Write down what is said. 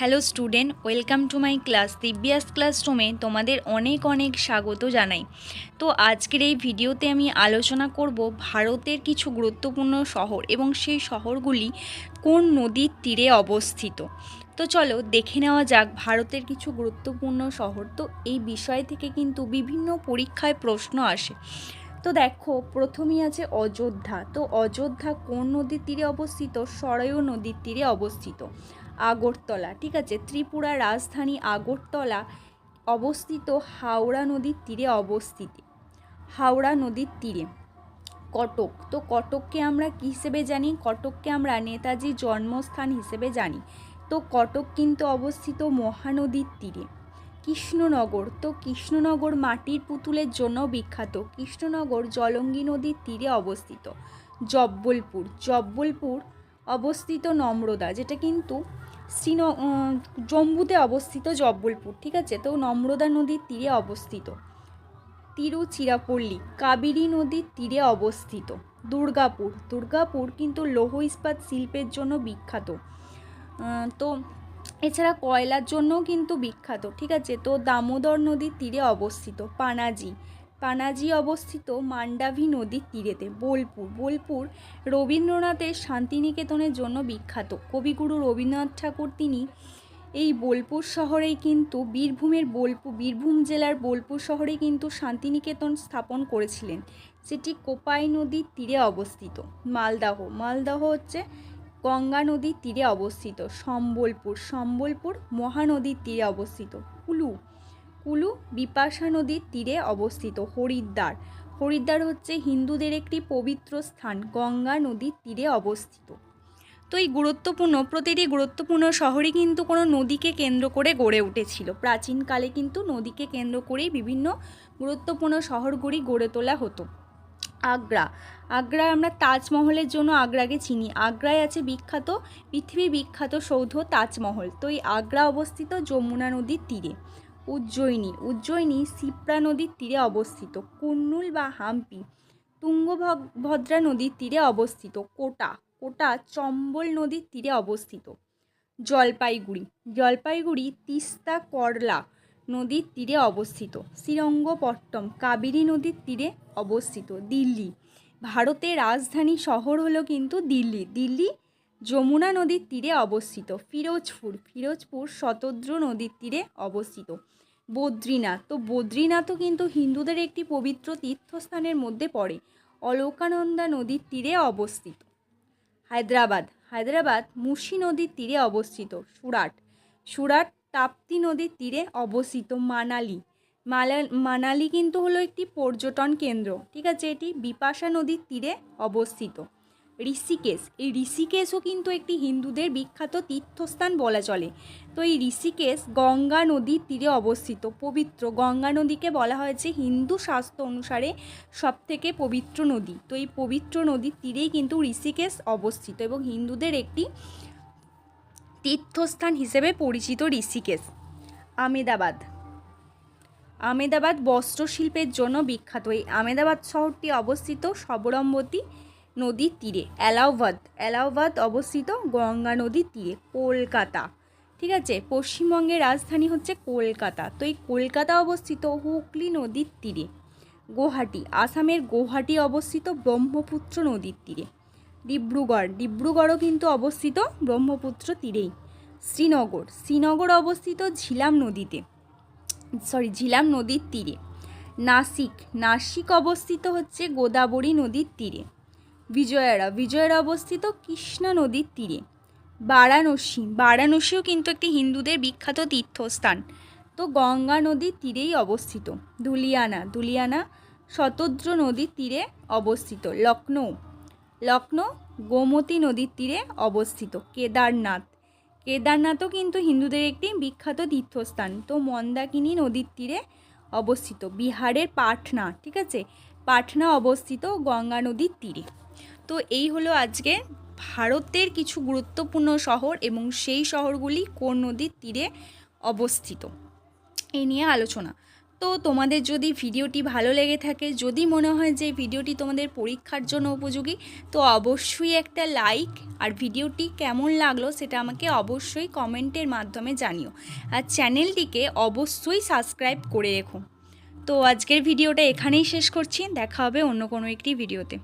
Hello student, welcome to my class Divya's ক্লাসরুমে তোমাদের অনেক অনেক স্বাগত জানাই। তো আজকের এই ভিডিওতে আমি আলোচনা করব ভারতের কিছু গুরুত্বপূর্ণ শহর এবং সেই শহরগুলি কোন নদীর তীরে অবস্থিত। তো চলো দেখে নেওয়া যাক ভারতের কিছু গুরুত্বপূর্ণ শহর। তো এই বিষয় থেকে কিন্তু বিভিন্ন পরীক্ষায় প্রশ্ন আসে। তো দেখো, প্রথমেই আছে অযোধ্যা। তো অযোধ্যা কোন নদীর তীরে অবস্থিত? সরয়ূ নদীর তীরে অবস্থিত। আগরতলা, ঠিক আছে, ত্রিপুরা রাজধানী আগরতলা অবস্থিত হাওড়া নদীর তীরে অবস্থিত। হাওড়া নদীর তীরে। কটক, তো কটককে আমরা কী হিসেবে জানি? কটককে আমরা নেতাজির জন্মস্থান হিসেবে জানি। তো কটক কিন্তু অবস্থিত মহানদীর তীরে। কৃষ্ণনগর, তো কৃষ্ণনগর মাটির পুতুলের জন্য বিখ্যাত। কৃষ্ণনগর জলঙ্গি নদীর তীরে অবস্থিত। জব্বলপুর, জব্বলপুর অবস্থিত নম্রদা, যেটা কিন্তু জম্মুতে অবস্থিত জব্বলপুর, ঠিক আছে। তো নম্রদা নদীর তীরে অবস্থিত। তিরুচিরাপল্লী কাবেরী নদীর তীরে অবস্থিত। দুর্গাপুর, দুর্গাপুর কিন্তু লৌহ ইস্পাত শিল্পের জন্য বিখ্যাত। তো এছাড়া কয়লার জন্যও কিন্তু বিখ্যাত, ঠিক আছে। তো দামোদর নদীর তীরে অবস্থিত। পানাজি, পানাজি অবস্থিত মান্ডাভি নদীর তীরেতে। বোলপুর, বোলপুর রবীন্দ্রনাথের শান্তিনিকেতনের জন্য বিখ্যাত। কবিগুরু রবীন্দ্রনাথ ঠাকুর তিনি এই বোলপুর শহরেই কিন্তু বীরভূম জেলার বোলপুর শহরেই কিন্তু শান্তিনিকেতন স্থাপন করেছিলেন, সেটি কোপাই নদীর তীরে অবস্থিত। মালদাহ, মালদাহ হচ্ছে গঙ্গা নদীর তীরে অবস্থিত। সম্বলপুর, সম্বলপুর মহানদীর তীরে অবস্থিত। কুলু, কুলু বিপাশা নদীর তীরে অবস্থিত। হরিদ্বার, হরিদ্বার হচ্ছে হিন্দুদের একটি পবিত্র স্থান, গঙ্গা নদীর তীরে অবস্থিত। তো এই প্রতিটি গুরুত্বপূর্ণ শহরই কিন্তু কোনো নদীকে কেন্দ্র করে গড়ে উঠেছিল। প্রাচীনকালে কিন্তু নদীকে কেন্দ্র করেই বিভিন্ন গুরুত্বপূর্ণ শহরগুলি গড়ে তোলা হতো। আগ্রা, আগ্রা আমরা তাজমহলের জন্য আগ্রাকে চিনি। আগ্রায় আছে পৃথিবী বিখ্যাত সৌধ তাজমহল। তো এই আগ্রা অবস্থিত যমুনা নদীর তীরে। উজ্জয়িনী, উজ্জয়িনী শিপ্রা নদীর তীরে অবস্থিত। কুর্নুল বা হাম্পি তুঙ্গভদ্রা নদীর তীরে অবস্থিত। কোটা, কোটা চম্বল নদীর তীরে অবস্থিত। জলপাইগুড়ি, জলপাইগুড়ি তিস্তা করলা নদীর তীরে অবস্থিত। শ্রীরঙ্গপট্টম কাবেরী নদীর তীরে অবস্থিত। দিল্লি, ভারতের রাজধানী শহর হলো কিন্তু দিল্লি। দিল্লি যমুনা নদীর তীরে অবস্থিত। ফিরোজপুর, ফিরোজপুর শতদ্রু নদীর তীরে অবস্থিত। বদ্রীনাথ, তো বদ্রীনাথও কিন্তু হিন্দুদের একটি পবিত্র তীর্থস্থানের মধ্যে পড়ে, অলকানন্দা নদীর তীরে অবস্থিত। হায়দ্রাবাদ, হায়দ্রাবাদ মুসি নদীর তীরে অবস্থিত। সুরাট, সুরাট তাপ্তি নদীর তীরে অবস্থিত। মানালি, মানালি কিন্তু হলো একটি পর্যটন কেন্দ্র, ঠিক আছে, এটি বিপাশা নদীর তীরে অবস্থিত। ঋষিকেশ, এই ঋষিকেশও কিন্তু একটি হিন্দুদের বিখ্যাত তীর্থস্থান বলা চলে। তো এই ঋষিকেশ গঙ্গা নদীর তীরে অবস্থিত। পবিত্র গঙ্গা নদীকে বলা হয়েছে হিন্দু শাস্ত্র অনুসারে সবথেকে পবিত্র নদী। তো এই পবিত্র নদীর তীরেই কিন্তু ঋষিকেশ অবস্থিত এবং হিন্দুদের একটি তীর্থস্থান হিসেবে পরিচিত ঋষিকেশ। আমেদাবাদ, আমেদাবাদ বস্ত্রশিল্পের জন্য বিখ্যাত। এই আমেদাবাদ শহরটি অবস্থিত সবরমতী নদীর তীরে। এলাহাবাদ, এলাহাবাদ অবস্থিত গঙ্গা নদীর তীরে। কলকাতা, ঠিক আছে, পশ্চিমবঙ্গের রাজধানী হচ্ছে কলকাতা। তো এই কলকাতা অবস্থিত হুগলি নদীর তীরে। গুয়াহাটি, আসামের গুয়াহাটি অবস্থিত ব্রহ্মপুত্র নদীর তীরে। ডিব্রুগড়, ডিব্রুগড়ও কিন্তু অবস্থিত ব্রহ্মপুত্র তীরেই। শ্রীনগর, শ্রীনগর অবস্থিত ঝিলাম নদীর তীরে। নাসিক, নাসিক অবস্থিত হচ্ছে গোদাবরী নদীর তীরে। বিজয়ওয়াড়া, বিজয়ওয়াড়া অবস্থিত কৃষ্ণা নদীর তীরে। বারাণসী, বারাণসীও কিন্তু একটি হিন্দুদের বিখ্যাত তীর্থস্থান, তো গঙ্গা নদীর তীরেই অবস্থিত। ধুলিয়ানা, ধুলিয়ানা শতদ্র নদীর তীরে অবস্থিত। লখনৌ, লখনৌ গোমতী নদীর তীরে অবস্থিত। কেদারনাথ, কেদারনাথও কিন্তু হিন্দুদের একটি বিখ্যাত তীর্থস্থান, তো মন্দাকিনী নদীর তীরে অবস্থিত। বিহারের পাটনা, ঠিক আছে, পাটনা অবস্থিত গঙ্গা নদীর তীরে। তো এই হলো আজকে ভারতের কিছু গুরুত্বপূর্ণ শহর এবং সেই শহরগুলি কোন নদীর তীরে অবস্থিত এই নিয়ে আলোচনা। তো তোমাদের যদি ভিডিওটি ভালো লেগে থাকে, যদি মনে হয় যে ভিডিওটি তোমাদের পরীক্ষার জন্য উপযোগী, তো অবশ্যই একটা লাইক, আর ভিডিওটি কেমন লাগলো সেটা আমাকে অবশ্যই কমেন্টের মাধ্যমে জানিও, আর চ্যানেলটিকে অবশ্যই সাবস্ক্রাইব করে রেখো। তো আজকের ভিডিওটা এখানেই শেষ করছি, দেখা হবে অন্য কোনো একটি ভিডিওতে।